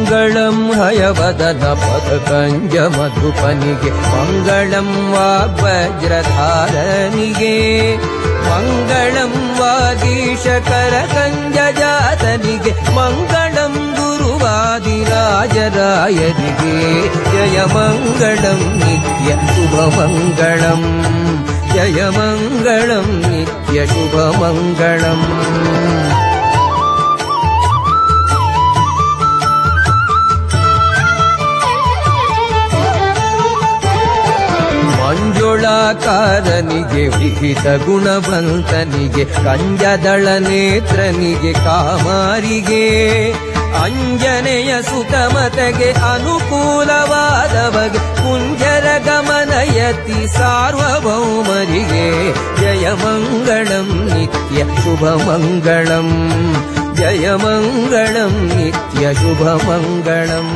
ಮಂಗಳಂ ಹಯವದನ ಪದಕಂಜ ಮಧುಪನಿಗೆ ಮಂಗಳಂ ವಾಗ್ವಜ್ರಧಾರನಿಗೆ ಮಂಗಳಂ ವಾಗೀಶಕರ ಕಂಜ ಜಾತನಿಗೆ ಮಂಗಳಂ ಗುರುವಾದಿರಾಜರಾಯರಿಗೆ ಜಯ ಮಂಗಳಂ ನಿತ್ಯ ಶುಭ ಮಂಗಳಂ ಜಯ ಮಂಗಳಂ ನಿತ್ಯ ಶುಭ ಮಂಗಳಂ ಮಂಜುಳಾಕಾರನಿಗೆ ವಿಹಿತ ಗುಣವಂತನಿಗೆ ಕಂಜದಳ ನೇತ್ರನಿಗೆ ಕಾಮಾರಿಗೆ ಅಂಜನೆಯ ಸುತಮತೆಗೆ ಅನುಕೂಲವಾದವಗೆ ಕುಂಜರ ಗಮನಯತಿ ಸಾರ್ವಭೌಮರಿಗೆ ಜಯ ಮಂಗಳಂ ನಿತ್ಯ ಶುಭ ಮಂಗಳಂ ಜಯ ಮಂಗಳಂ ನಿತ್ಯ ಶುಭ ಮಂಗಳಂ